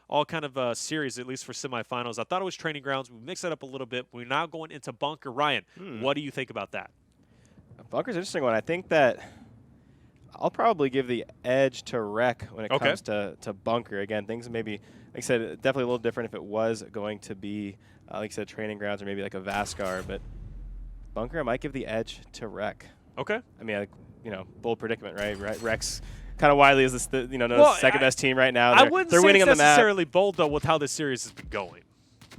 all kind of series, at least for semifinals. I thought it was training grounds. We mixed it up a little bit. We're now going into bunker. Ryan, what do you think about that? Bunker's an interesting one. I think that I'll probably give the edge to Rec when it comes to bunker. Again, things maybe, like I said, definitely a little different if it was going to be, like I said, training grounds or maybe like a Vascar. But bunker, I might give the edge to Rec. Okay. I mean, bold predicament, right? Rec's kind of widely is this the second best team right now. I wouldn't they're say winning it's on the map. necessarily bold though with how this series has been going.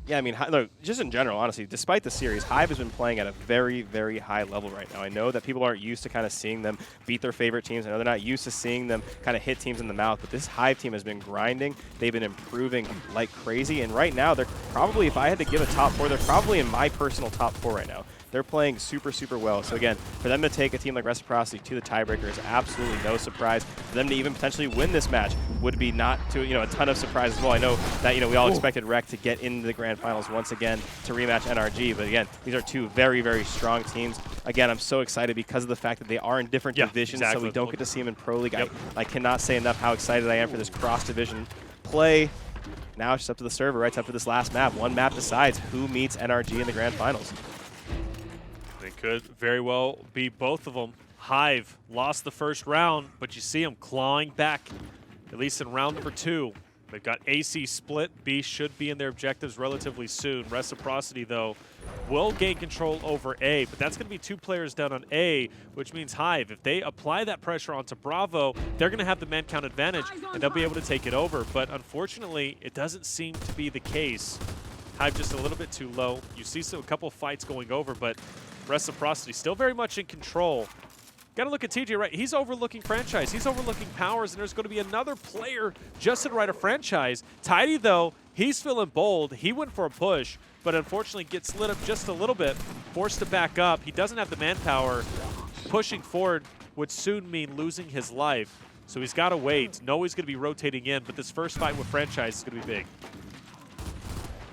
Yeah, I mean, look, just in general, honestly, despite the series, Hive has been playing at a very, very high level right now. I know that people aren't used to kind of seeing them beat their favorite teams. I know they're not used to seeing them kind of hit teams in the mouth, but this Hive team has been grinding. They've been improving like crazy, and right now, they're probably, if I had to give a top 4, they're probably in my personal top 4 right now. They're playing super, super well. So again, for them to take a team like Reciprocity to the tiebreaker is absolutely no surprise. For them to even potentially win this match would be not to a ton of surprise as well. I know that we all expected Rec to get into the grand finals once again to rematch NRG, but again, these are two very, very strong teams. Again, I'm so excited because of the fact that they are in different divisions, so we don't get to see them in Pro League. I cannot say enough how excited I am for this cross-division play. Now it's just up to the server, right? It's up to this last map. One map decides who meets NRG in the grand finals. It could very well be both of them. Hive lost the first round, but you see them clawing back, at least in round number 2. They've got AC split. B should be in their objectives relatively soon. Reciprocity, though, will gain control over A, but that's going to be 2 players down on A, which means Hive, if they apply that pressure onto Bravo, they're going to have the man count advantage, and they'll be able to take it over. But unfortunately, it doesn't seem to be the case. Hive just a little bit too low. You see a couple fights going over, but Reciprocity still very much in control. Got to look at TJ, right? He's overlooking franchise. He's overlooking powers, and there's going to be another player just to the right of franchise. Tidy, though, he's feeling bold. He went for a push, but unfortunately gets lit up just a little bit, forced to back up. He doesn't have the manpower. Pushing forward would soon mean losing his life, so he's got to wait. No, he's going to be rotating in, but this first fight with franchise is going to be big.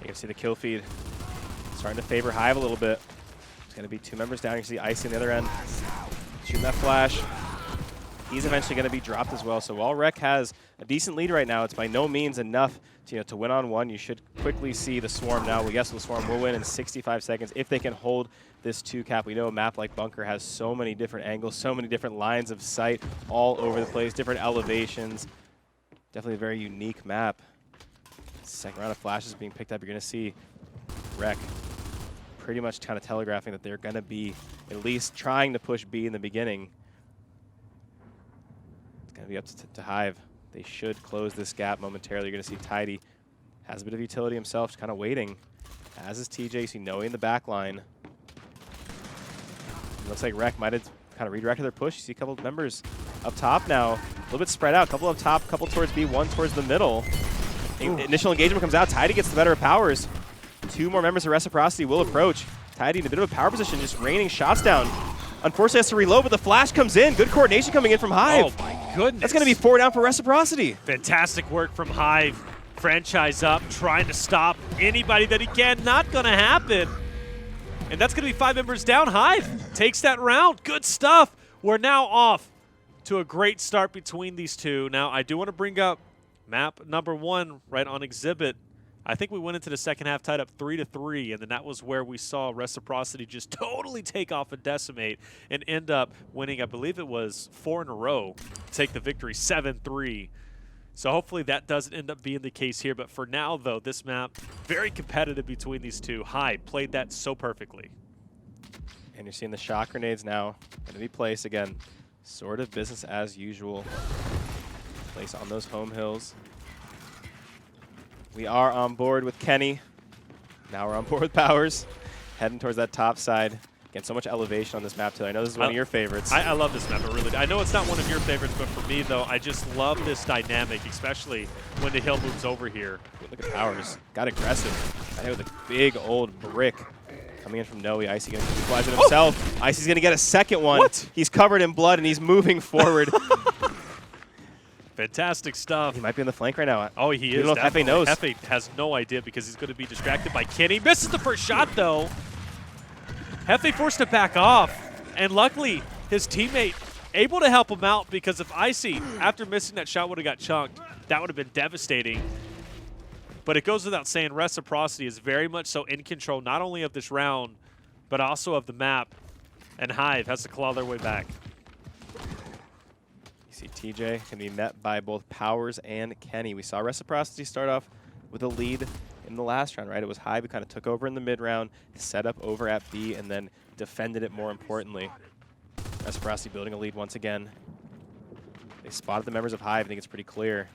You can see the kill feed starting to favor Hive a little bit. It's going to be 2 members down. You can see Icy on the other end. Shooting that flash. He's eventually going to be dropped as well. So while Rec has a decent lead right now, it's by no means enough to win on 1. You should quickly see the Swarm now. We guess the Swarm will win in 65 seconds if they can hold this 2 cap. We know a map like Bunker has so many different angles, so many different lines of sight all over the place, different elevations. Definitely a very unique map. Second round of flashes being picked up. You're going to see Rec pretty much kind of telegraphing that they're going to be at least trying to push B in the beginning. It's going to be up to Hive. They should close this gap momentarily. You're going to see Tidy has a bit of utility himself, just kind of waiting. As is TJ, so knowing the back line. Looks like Rec might have kind of redirected their push. You see a couple of members up top now. A little bit spread out. A couple up top, a couple towards B, 1 towards the middle. Initial engagement comes out. Tidy gets the better of powers. 2 more members of Reciprocity will approach. Tidy in a bit of a power position, just raining shots down. Unfortunately, has to reload, but the flash comes in. Good coordination coming in from Hive. Oh, my goodness. That's going to be 4 down for Reciprocity. Fantastic work from Hive. Franchise up, trying to stop anybody that he can. Not going to happen. And that's going to be 5 members down. Hive takes that round. Good stuff. We're now off to a great start between these two. Now, I do want to bring up map number 1 right on exhibit. I think we went into the second half tied up 3-3, and then that was where we saw Reciprocity just totally take off and decimate and end up winning, I believe it was 4 in a row, take the victory 7-3. So hopefully that doesn't end up being the case here. But for now, though, this map, very competitive between these two. Hive played that so perfectly. And you're seeing the shock grenades now going to be placed again. Sort of business as usual. Place on those home hills. We are on board with Kenny. Now we're on board with Powers. Heading towards that top side. Again, so much elevation on this map, too. I know this is one of your favorites. I love this map. I know it's not one of your favorites, but for me, though, I just love this dynamic, especially when the hill moves over here. Look at Powers. Got aggressive. I know with a big old brick coming in from Noe. Icy going to utilize it himself. Oh! Icy's going to get a second one. What? He's covered in blood, and he's moving forward. Fantastic stuff. He might be on the flank right now. Oh, he is. I don't know if Hefe knows. Hefe has no idea because he's going to be distracted by Kenny. Misses the first shot, though. Hefe forced to back off, and luckily his teammate able to help him out because if Icy, after missing that shot, would have got chunked, that would have been devastating. But it goes without saying, Reciprocity is very much so in control, not only of this round, but also of the map. And Hive has to claw their way back. You see TJ can be met by both Powers and Kenny. We saw Reciprocity start off with a lead in the last round, right? It was Hive who kind of took over in the mid round, set up over at B, and then defended it more importantly. Reciprocity building a lead once again. They spotted the members of Hive. I think it's pretty clear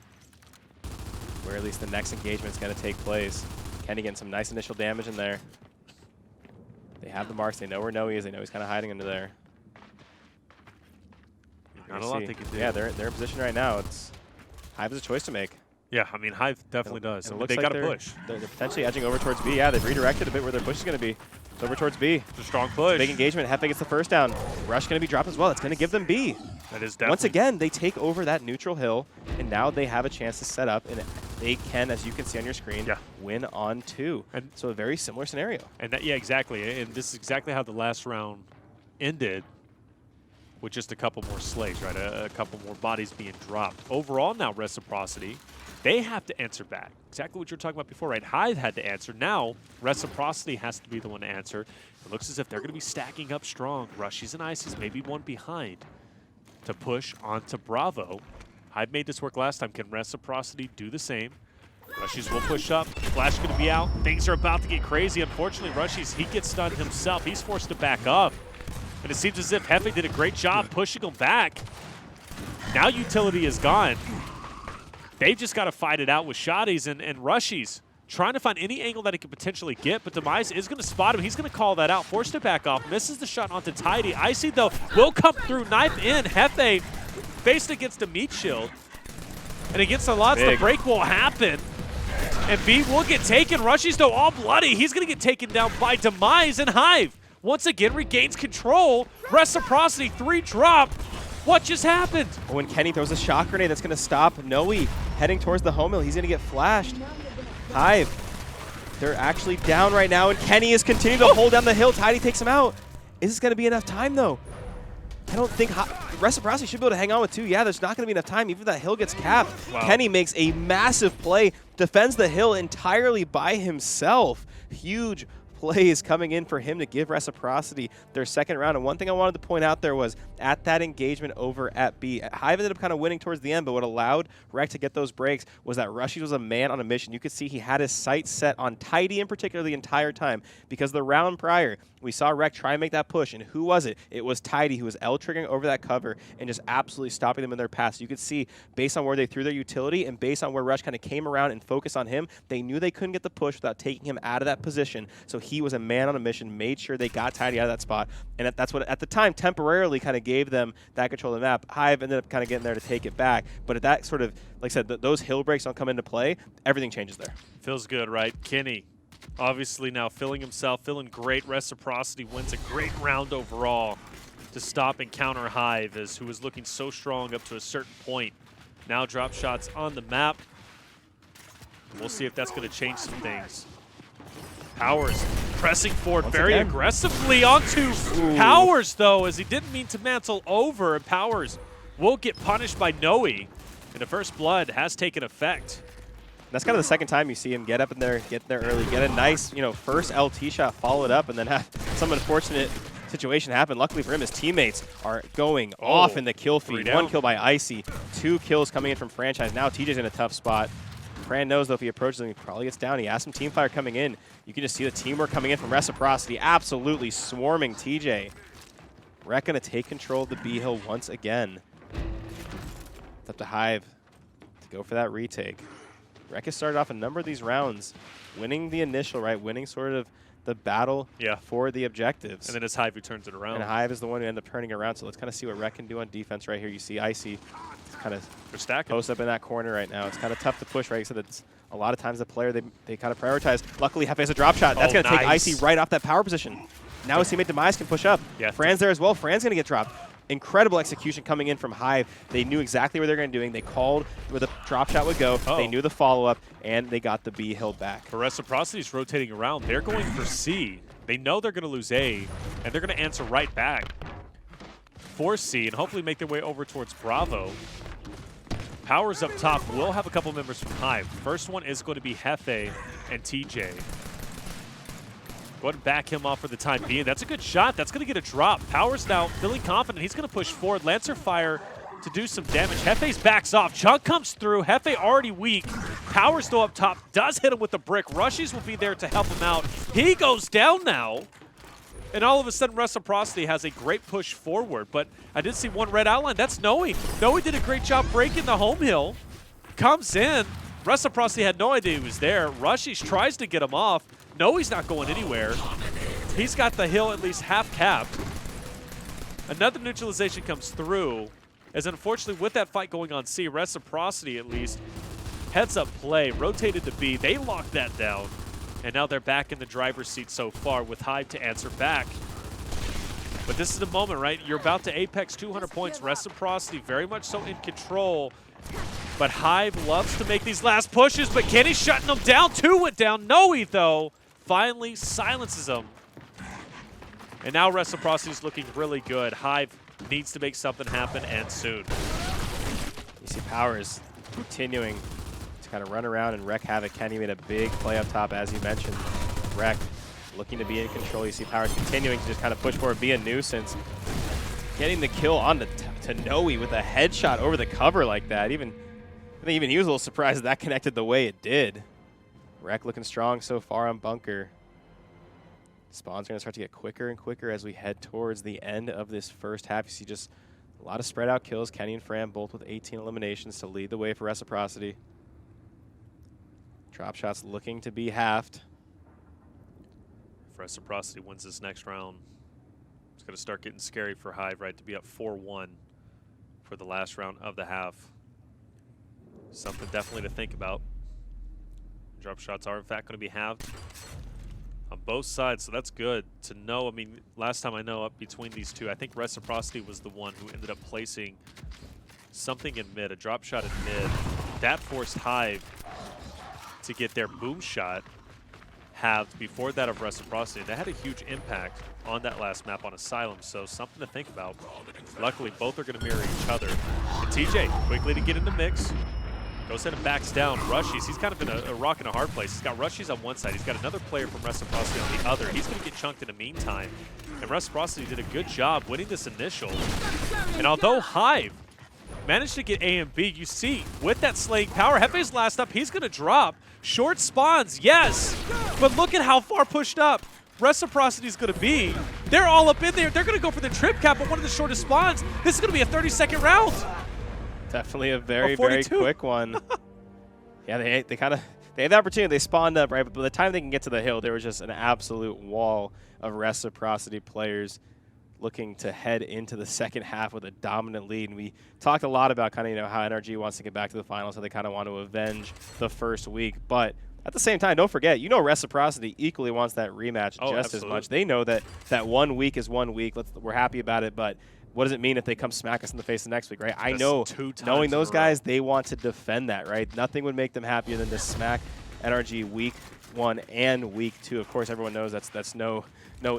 where at least the next engagement is going to take place. Kenny getting some nice initial damage in there. They have the marks. They know where Noe is. They know he's kind of hiding under there. Not a lot they can do. Yeah, they're in position right now. Hive has a choice to make. Yeah, I mean, Hive definitely does. It looks They like got to push. They're potentially edging over towards B. Yeah, they've redirected a bit where their push is going to be. It's over towards B. It's a strong push. Big engagement. Hefe gets the first down. Rush going to be dropped as well. It's going to give them B. That is definitely. Once again, they take over that neutral hill, and now they have a chance to set up, and they can, as you can see on your screen, win on 2. And so a very similar scenario. And that, yeah, exactly. And this is exactly how the last round ended, with just a couple more slays, right? A couple more bodies being dropped. Overall now, Reciprocity, they have to answer back. Exactly what you were talking about before, right? Hive had to answer. Now, Reciprocity has to be the one to answer. It looks as if they're going to be stacking up strong. Rushies and Ices maybe one behind to push onto Bravo. Hive made this work last time. Can Reciprocity do the same? Rushies will push up. Flash going to be out. Things are about to get crazy. Unfortunately, Rushies, he gets stunned himself. He's forced to back up. And it seems as if Hefe did a great job pushing him back. Now utility is gone. They've just got to fight it out with shotties and Rushies, trying to find any angle that he could potentially get, but Demise is going to spot him. He's going to call that out, forced to back off, misses the shot onto Tidy. Icy, though, will come through, knife in. Hefe faced against a meat shield. And against the Lots, the break will happen. And B will get taken. Rushies, though, all bloody. He's going to get taken down by Demise, and Hive once again regains control. Reciprocity, 3 drop. What just happened? When Kenny throws a shock grenade, that's going to stop Noe heading towards the home hill. He's going to get flashed. Hive, they're actually down right now, and Kenny is continuing to hold down the hill. Tidy takes him out. Is this going to be enough time, though? I don't think Reciprocity should be able to hang on with 2. Yeah, there's not going to be enough time. Even if that hill gets capped, Kenny makes a massive play, defends the hill entirely by himself. Huge plays coming in for him to give Reciprocity their second round. And one thing I wanted to point out there was at that engagement over at B, Hive ended up kind of winning towards the end, but what allowed Rec to get those breaks was that Rushies was a man on a mission. You could see he had his sights set on Tidy in particular the entire time, because the round prior, we saw Rec try and make that push, and who was it? It was Tidy, who was L-triggering over that cover and just absolutely stopping them in their path. So you could see, based on where they threw their utility and based on where Rush kind of came around and focused on him, they knew they couldn't get the push without taking him out of that position. So he was a man on a mission, made sure they got Tidy out of that spot, and that's what, at the time, temporarily kind of gave them that control of the map. Hive ended up kind of getting there to take it back, but at that sort of, like I said, those hill breaks don't come into play, everything changes there. Feels good, right? Kenny, obviously now feeling himself, feeling great. Reciprocity wins a great round overall to stop and counter Hive, who was looking so strong up to a certain point. Now drop shots on the map. We'll see if that's going to change some things. Powers pressing forward very aggressively onto Powers, though, as he didn't mean to mantle over, and Powers will get punished by Noe. And the first blood has taken effect. That's kind of the second time you see him get up in there, get there early, get a nice, first LT shot, followed up, and then have some unfortunate situation happen. Luckily for him, his teammates are going off in the kill feed. 1 kill by Icy, 2 kills coming in from Franchise. Now TJ's in a tough spot. Fran knows, though, if he approaches him, he probably gets down. He has some team fire coming in. You can just see the teamwork coming in from Reciprocity, absolutely swarming TJ. Rec going to take control of the B hill once again. It's up to Hive to go for that retake. Rec has started off a number of these rounds, winning the initial, right? Winning sort of the battle for the objectives. And then it's Hive who turns it around. And Hive is the one who ended up turning it around. So let's kind of see what Rec can do on defense right here. You see Icy kind of post up in that corner right now. It's kind of tough to push, right? So that's a lot of times the player, they kind of prioritize. Luckily, Hefe has a drop shot. That's going to take Icy right off that power position. Now his teammate Demise can push up. Fran's there as well. Fran's going to get dropped. Incredible execution coming in from Hive. They knew exactly what they were going to do. They called where the drop shot would go. They knew the follow-up, and they got the B hill back. For Reciprocity's rotating around. They're going for C. They know they're going to lose A, and they're going to answer right back for C and hopefully make their way over towards Bravo. Powers up top will have a couple members from Hive. First one is going to be Hefe and TJ. Go ahead and back him off for the time being. That's a good shot. That's going to get a drop. Powers now feeling confident. He's going to push forward. Lancer Fire to do some damage. Hefe's backs off. Chunk comes through. Hefe already weak. Powers still up top. Does hit him with the brick. Rushies will be there to help him out. He goes down now. And all of a sudden, Reciprocity has a great push forward. But I did see one red outline. That's Noe. Noe did a great job breaking the home hill. Comes in. Reciprocity had no idea he was there. Rushies tries to get him off. Noe's not going anywhere. He's got the hill at least half capped. Another neutralization comes through. As unfortunately, with that fight going on C, Reciprocity at least heads up play, rotated to B. They locked that down. And now they're back in the driver's seat so far with Hive to answer back. But this is the moment, right? You're about to apex 200 points. Reciprocity very much so in control. But Hive loves to make these last pushes, but Kenny's shutting them down. 2 went down. Noe, though, finally silences him. And now Reciprocity's looking really good. Hive needs to make something happen, and soon. You see Powers continuing to kind of run around and wreak havoc. Kenny made a big play up top, as you mentioned. Wreck looking to be in control. You see Powers continuing to just kind of push forward, be a nuisance. Getting the kill on to Noe with a headshot over the cover like that. I think even he was a little surprised that connected the way it did. Wreck looking strong so far on Bunker. Spawns are going to start to get quicker and quicker as we head towards the end of this first half. You see just a lot of spread out kills. Kenny and Fran both with 18 eliminations to lead the way for Reciprocity. Drop shots looking to be halved. If Reciprocity wins this next round, it's going to start getting scary for Hive, right, to be up 4-1 for the last round of the half. Something definitely to think about. Drop shots are, in fact, going to be halved on both sides, so that's good to know. I mean, last time I know up between these two, I think Reciprocity was the one who ended up placing something in mid, a drop shot in mid. That forced Hive to get their boom shot halved before that of Reciprocity. That had a huge impact on that last map on Asylum, so something to think about. Luckily, both are going to mirror each other. And TJ, quickly to get in the mix. Goes ahead and backs down. Rushies, he's kind of in a rock and a hard place. He's got Rushies on one side. He's got another player from Reciprocity on the other. He's going to get chunked in the meantime. And Reciprocity did a good job winning this initial. And although Hive managed to get A and B, you see, with that slaying power, Hefe's last up, he's going to drop. Short spawns, yes. But look at how far pushed up Reciprocity's going to be. They're all up in there. They're going to go for the trip cap, but one of the shortest spawns. This is going to be a 30-second round. Definitely a very, very quick one. Yeah, they had the opportunity. They spawned up, right? But by the time they can get to the hill, there was just an absolute wall of Reciprocity players looking to head into the second half with a dominant lead. And we talked a lot about kind of how NRG wants to get back to the finals, how they kind of want to avenge the first week. But at the same time, don't forget, Reciprocity equally wants that rematch just as much. They know that 1 week is 1 week. We're happy about it, but what does it mean if they come smack us in the face the next week, right? I know, knowing those guys, they want to defend that, right? Nothing would make them happier than to smack NRG week 1 and week 2. Of course, everyone knows that's no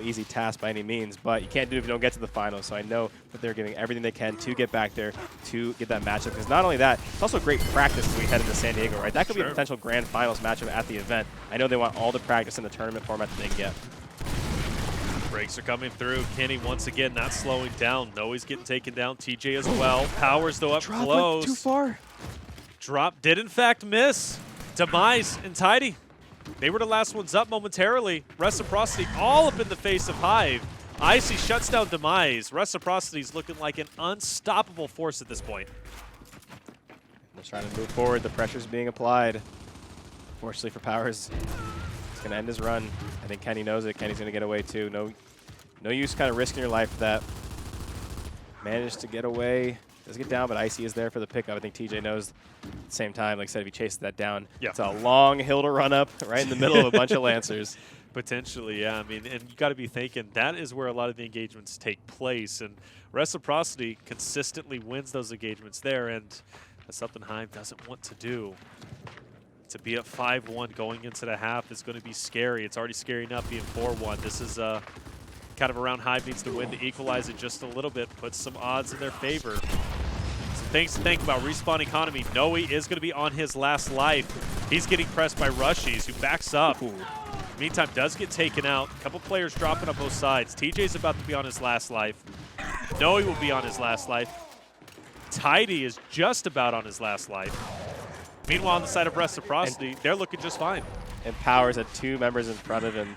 easy task by any means, but you can't do it if you don't get to the finals. So I know that they're giving everything they can to get back there, to get that matchup. Because not only that, it's also great practice as we head into San Diego, right? That could be a potential grand finals matchup at the event. I know they want all the practice in the tournament format that they can get. Breaks are coming through. Kenny once again not slowing down. Noe's getting taken down. TJ as well. Powers though up Drop close. Went too far. Drop did in fact miss. Demise and Tidy. They were the last ones up momentarily. Reciprocity all up in the face of Hive. Icy shuts down Demise. Reciprocity's looking like an unstoppable force at this point. They're trying to move forward. The pressure's being applied. Fortunately for Powers, it's going to end his run. I think Kenny knows it. Kenny's going to get away too. No use kind of risking your life for that. Managed to get away. Does get down, but Icy is there for the pickup. I think TJ knows at the same time. Like I said, if he chases that down, it's a long hill to run up right in the middle of a bunch of Lancers. Potentially, yeah. I mean, and you got to be thinking that is where a lot of the engagements take place. And Reciprocity consistently wins those engagements there, and that's something Hive doesn't want to do. To be at 5-1 going into the half is going to be scary. It's already scary enough being 4-1. This is kind of a round Hive needs to win to equalize it just a little bit, put some odds in their favor. things to think about. Respawn economy. Noe is going to be on his last life. He's getting pressed by Rushies, who backs up. Ooh. Meantime, does get taken out. A couple players dropping on both sides. TJ's about to be on his last life. Noe will be on his last life. Tidy is just about on his last life. Meanwhile, on the side of Reciprocity, they're looking just fine. And Powers had 2 members in front of him,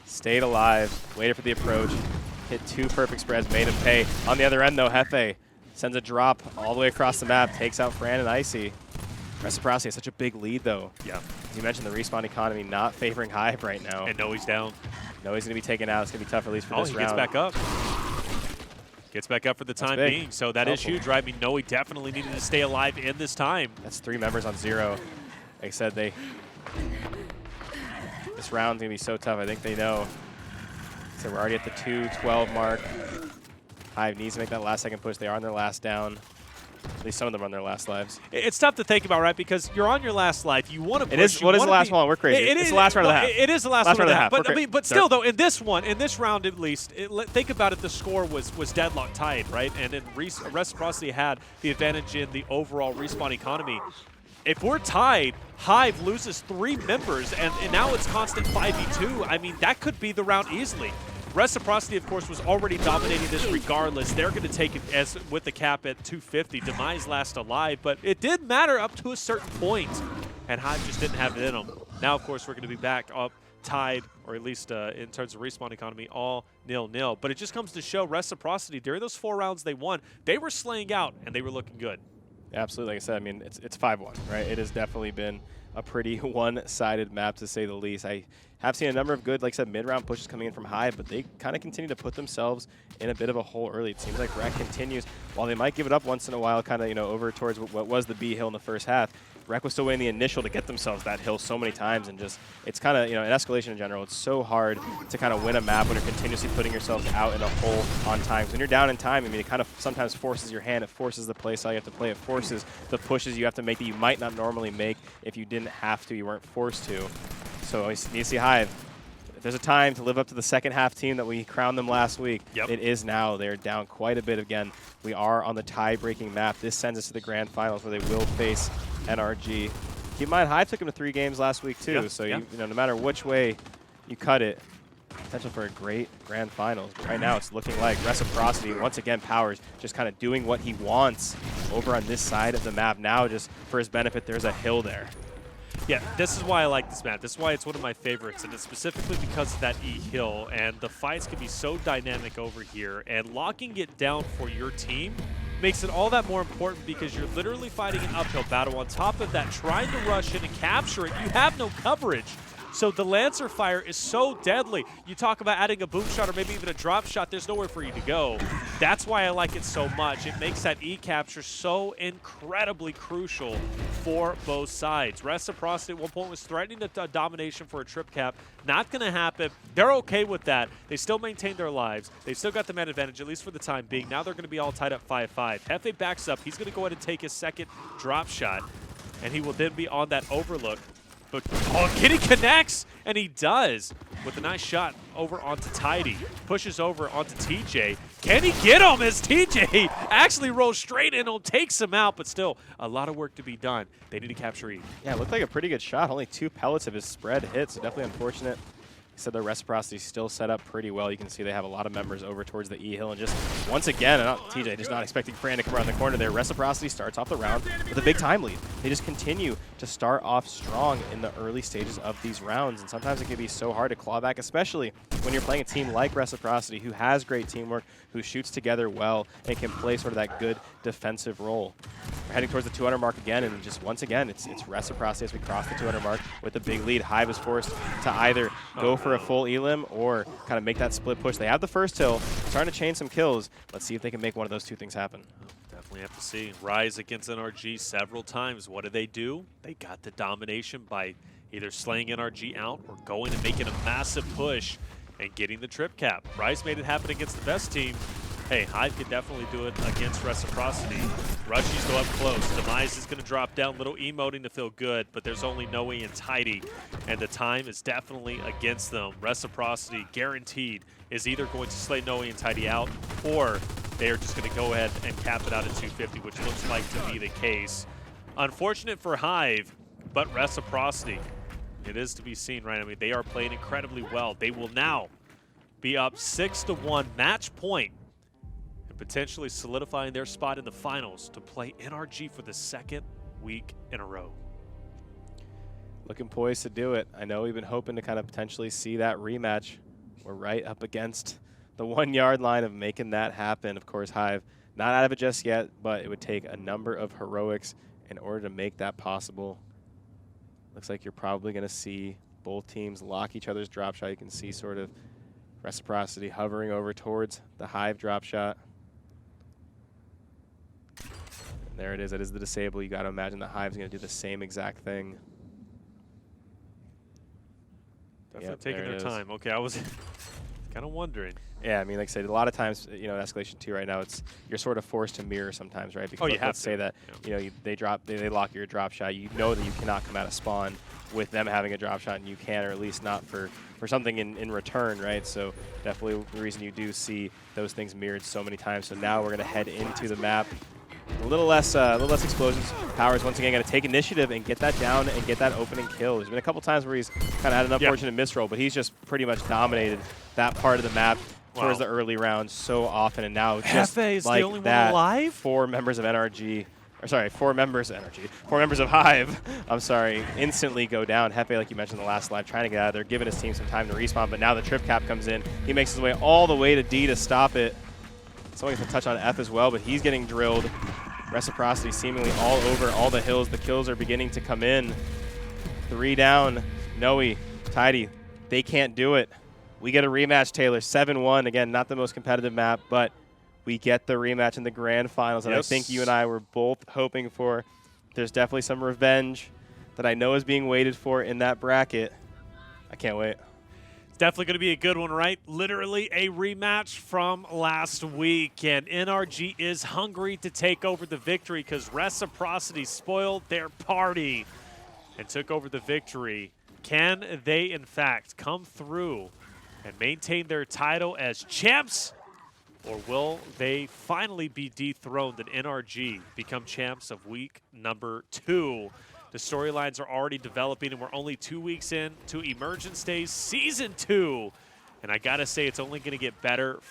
stayed alive, waited for the approach, hit 2 perfect spreads, made him pay. On the other end, though, Hefe sends a drop all the way across the map, takes out Fran and Icy. Reciprocity has such a big lead, though. Yeah. As you mentioned, the respawn economy not favoring Hive right now. And Noe's down. Noe's going to be taken out. It's going to be tough, at least for this He round. gets back up. Gets back up for the time being. So that is huge, right? I mean, Noe definitely needed to stay alive in this time. That's 3 members on 0. Like I said, this round's going to be so tough. I think they know. So we're already at the 2-12 mark. Hive needs to make that last second push. They are on their last down. At least some of them are on their last lives. It's tough to think about, right? Because you're on your last life. You want to push. It is. What is the last one? We're crazy. It's the last round of the half. It is the last round of the half. But, I mean, but still, Sorry. though, in this round at least, think about it. The score was deadlock tied, right? And then Reciprocity had the advantage in the overall respawn economy. If we're tied, Hive loses 3 members, and now it's constant 5v2. I mean, that could be the round easily. Reciprocity, of course, was already dominating this regardless. They're going to take it as with the cap at 250. Demise last alive, but it did matter up to a certain point, and Hive just didn't have it in them. Now, of course, we're going to be back up tied, or at least in terms of respawn economy, all 0-0. But it just comes to show Reciprocity, during those 4 rounds they won, they were slaying out, and they were looking good. Absolutely. Like I said, I mean, it's 5-1, right? It has definitely been a pretty one-sided map, to say the least. I have seen a number of good, like I said, mid-round pushes coming in from Hive, but they kind of continue to put themselves in a bit of a hole early. It seems like Rec continues. While they might give it up once in a while, kind of, over towards what was the B hill in the first half, Rec was still winning the initial to get themselves that hill so many times, and just, it's kind of, in escalation in general, it's so hard to kind of win a map when you're continuously putting yourselves out in a hole on time. So when you're down in time, I mean, it kind of sometimes forces your hand, it forces the play style you have to play, it forces the pushes you have to make that you might not normally make if you didn't have to, you weren't forced to. So we need to see Hive. If there's a time to live up to the second half team that we crowned them last week, it is now. They're down quite a bit again. We are on the tie-breaking map. This sends us to the grand finals where they will face NRG. Keep in mind, Hive took them to 3 games last week too, so you know, no matter which way you cut it, potential for a great grand finals. But right now it's looking like Reciprocity, once again, Powers just kind of doing what he wants over on this side of the map. Now, just for his benefit, there's a hill there. Yeah, this is why I like this map. This is why it's one of my favorites, and it's specifically because of that E-hill, and the fights can be so dynamic over here, and locking it down for your team makes it all that more important because you're literally fighting an uphill battle. On top of that, trying to rush in and capture it, you have no coverage. So the Lancer fire is so deadly. You talk about adding a boom shot or maybe even a drop shot, there's nowhere for you to go. That's why I like it so much. It makes that E capture so incredibly crucial for both sides. Reciprocity at one point was threatening the domination for a trip cap. Not going to happen. They're okay with that. They still maintain their lives. They've still got the man advantage, at least for the time being. Now they're going to be all tied up 5-5. Hefe backs up. He's going to go ahead and take his second drop shot, and he will then be on that overlook. But Kitty connects, and he does with a nice shot over onto Tidy. Pushes over onto TJ. Can he get him as TJ actually rolls straight in and takes him out, but still a lot of work to be done. They need to capture E. Yeah, it looked like a pretty good shot. Only 2 pellets of his spread hit, so definitely unfortunate. Said their Reciprocity still set up pretty well. You can see they have a lot of members over towards the E-hill. And just once again, TJ just not expecting Fran to come around the corner there. Reciprocity starts off the round with a big time lead. They just continue to start off strong in the early stages of these rounds. And sometimes it can be so hard to claw back, especially when you're playing a team like Reciprocity who has great teamwork, who shoots together well, and can play sort of that good defensive role. We're heading towards the 200 mark again, and just once again, it's Reciprocity as we cross the 200 mark with a big lead. Hive is forced to either go for a full elim or kind of make that split push. They have the first hill, starting to chain some kills. Let's see if they can make one of those 2 things happen. Definitely have to see. Rise against NRG several times. What do? They got the domination by either slaying NRG out or going and making a massive push and getting the trip cap. Rise made it happen against the best team. Hey, Hive could definitely do it against Reciprocity. Rushies go up close. Demise is going to drop down. Little emoting to feel good, but there's only Noe and Tidy, and the time is definitely against them. Reciprocity, guaranteed, is either going to slay Noe and Tidy out, or they are just going to go ahead and cap it out at 250, which looks like to be the case. Unfortunate for Hive, but Reciprocity, it is to be seen, right? I mean, they are playing incredibly well. They will now be up 6-1 match point and potentially solidifying their spot in the finals to play NRG for the second week in a row. Looking poised to do it. I know we've been hoping to kind of potentially see that rematch. We're right up against the 1 yard line of making that happen. Of course, Hive not out of it just yet, but it would take a number of heroics in order to make that possible. Looks like you're probably going to see both teams lock each other's drop shot. You can see sort of Reciprocity hovering over towards the Hive drop shot. And there it is. That is the disable. You got to imagine the Hive's going to do the same exact thing. Definitely taking their time. Okay, I was kind of wondering. Yeah, I mean, like I said, a lot of times, you know, in Escalation 2 right now, you're sort of forced to mirror sometimes, right? Because let's say that, you know, they lock your drop shot. You know that you cannot come out of spawn with them having a drop shot, and you can, or at least not for something in return, right? So definitely the reason you do see those things mirrored so many times. So now we're going to head into the map. A little less explosions. Power's once again going to take initiative and get that down and get that opening kill. There's been a couple times where he's kind of had an unfortunate misroll, but he's just pretty much dominated that part of the map towards the early rounds so often. And now just is like the only that, one alive? Four members of Hive, I'm sorry, instantly go down. Hefe, like you mentioned in the last live, trying to get out of there, giving his team some time to respawn, but now the trip cap comes in. He makes his way all the way to D to stop it. Someone gets a touch on F as well, but he's getting drilled. Reciprocity seemingly all over all the hills. The kills are beginning to come in. 3 down. Noe, Tidy, they can't do it. We get a rematch, Taylor. 7-1. Again, not the most competitive map, but we get the rematch in the grand finals, and I think you and I were both hoping for. There's definitely some revenge that I know is being waited for in that bracket. I can't wait. Definitely going to be a good one, right? Literally a rematch from last week, and NRG is hungry to take over the victory because Reciprocity spoiled their party and took over the victory. Can they, in fact, come through and maintain their title as champs, or will they finally be dethroned and NRG become champs of week number 2? The storylines are already developing, and we're only 2 weeks in to Emergence Days Season 2. And I got to say, it's only going to get better